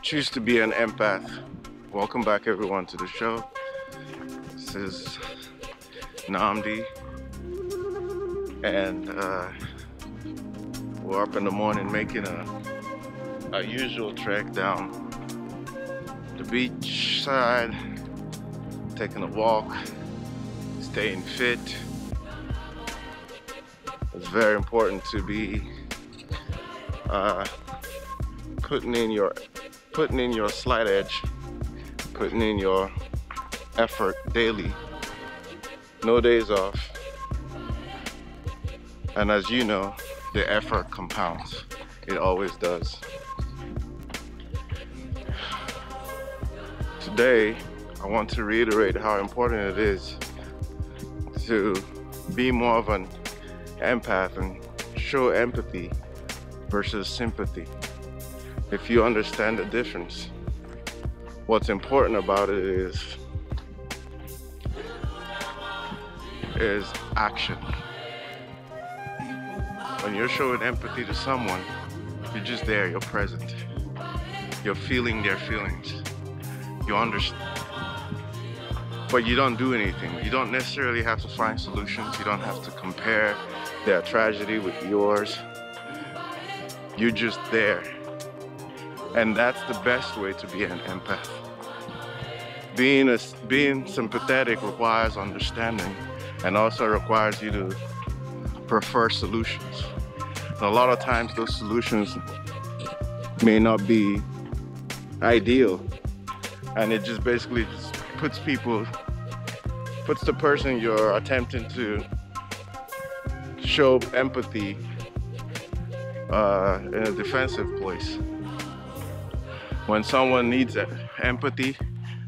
Choose to be an empath. Welcome back everyone to the show. This is Namdi, and we're up in the morning making a usual trek down the beach side, taking a walk, staying fit. It's very important to be putting in your slight edge, putting in your effort daily, no days off. And as you know, the effort compounds. It always does. Today, I want to reiterate how important it is to be more of an empath and show empathy versus sympathy. If you understand the difference, what's important about it is action. When you're showing empathy to someone, you're just there, you're present. You're feeling their feelings. You understand. But you don't do anything. You don't necessarily have to find solutions. You don't have to compare their tragedy with yours. You're just there. And that's the best way to be an empath. Being sympathetic requires understanding, and also requires you to prefer solutions. And a lot of times those solutions may not be ideal, and it just basically just puts the person you're attempting to show empathy in a defensive place. When someone needs empathy,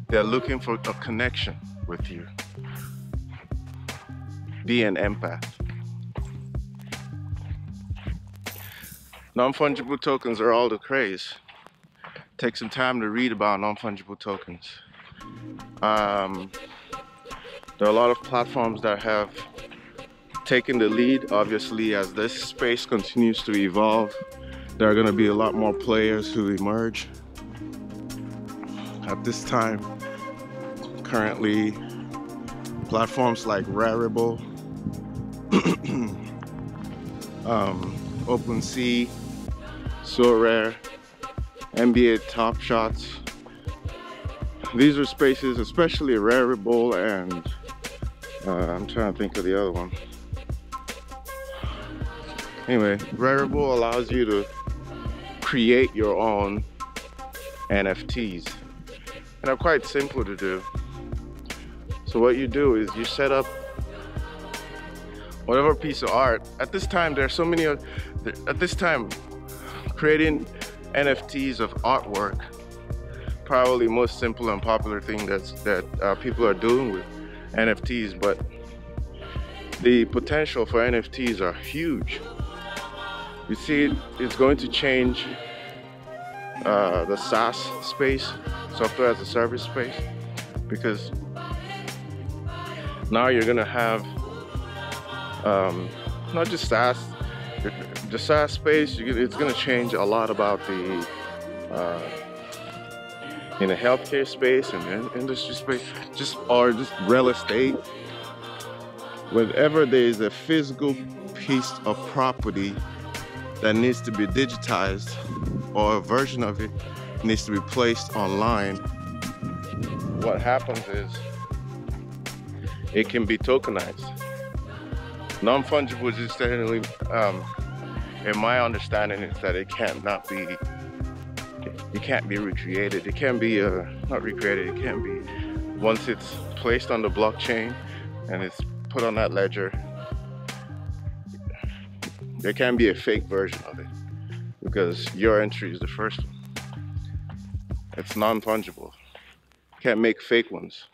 they're looking for a connection with you. Be an empath. Non-fungible tokens are all the craze. Take some time to read about non-fungible tokens. There are a lot of platforms that have taken the lead. Obviously, as this space continues to evolve, there are going to be a lot more players who emerge. At this time, currently, platforms like Rarible, OpenSea, SoRare, NBA Top Shots. These are spaces, especially Rarible and I'm trying to think of the other one. Anyway, Rarible allows you to create your own NFTs. And they're quite simple to do. So what you do is you set up whatever piece of art. At this time, there are so many. At this time, creating NFTs of artwork, probably most simple and popular thing that people are doing with NFTs. But the potential for NFTs are huge. You see, it's going to change the SaaS space, software as a service space, because now you're gonna have not just SaaS, the SaaS space. It's gonna change a lot about the in the healthcare space and the industry space, just real estate. Whenever there is a physical piece of property that needs to be digitized, or a version of it needs to be placed online, what happens is it can be tokenized. Non-fungible is just technically, in my understanding, is that it can't be recreated. It can be not recreated. It can be, once it's placed on the blockchain and it's put on that ledger, there can be a fake version of it, because your entry is the first one. It's non-fungible. Can't make fake ones.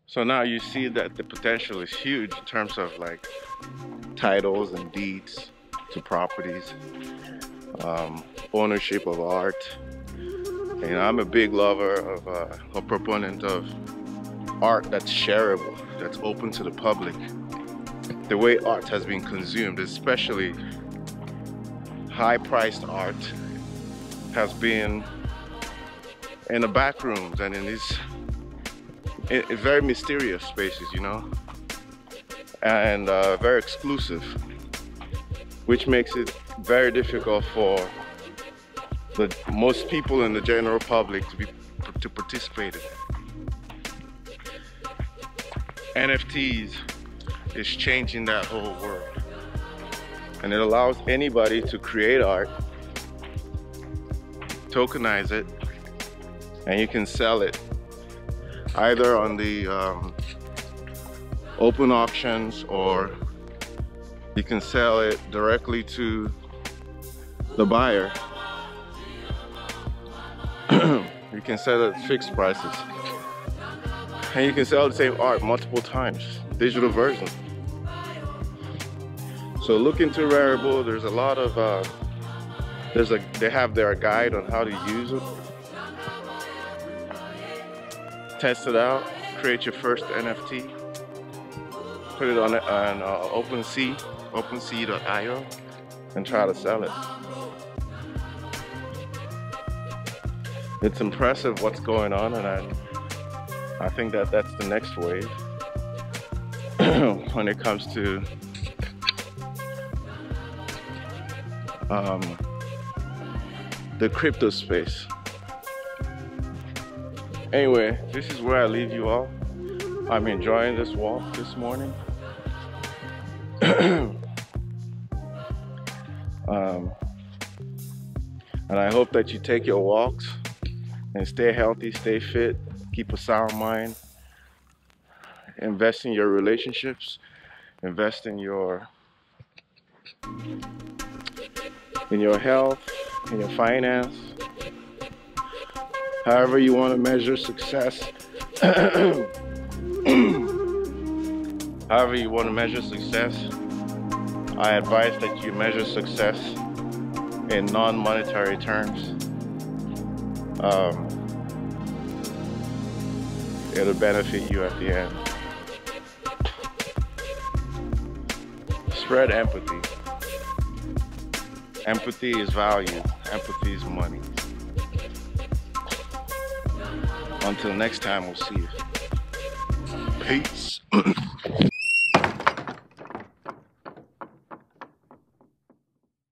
So now you see that the potential is huge in terms of like titles and deeds to properties, ownership of art, You know, I'm a big lover of, a proponent of art that's shareable, that's open to the public. The way art has been consumed, especially high-priced art, has been in the back rooms and in these very mysterious spaces, you know, and very exclusive, which makes it very difficult for most people in the general public to participate in it. NFTs is changing that whole world, and it allows anybody to create art, tokenize it, and you can sell it either on the open auctions, or you can sell it directly to the buyer. You can sell it at fixed prices, and you can sell the same art multiple times, digital version. So look into Rarible. There's a lot of they have their guide on how to use it. Test it out, create your first NFT, put it on OpenSea.io, and try to sell it. It's impressive what's going on, and I think that that's the next wave when it comes to the crypto space. Anyway, this is where I leave you all. I'm enjoying this walk this morning. And I hope that you take your walks and stay healthy, stay fit, keep a sound mind, invest in your relationships, invest in your health, in your finance. However you want to measure success, however you want to measure success, I advise that you measure success in non-monetary terms. It'll benefit you at the end. Spread empathy. Empathy is value. Empathy is money. Until next time, we'll see you. Peace.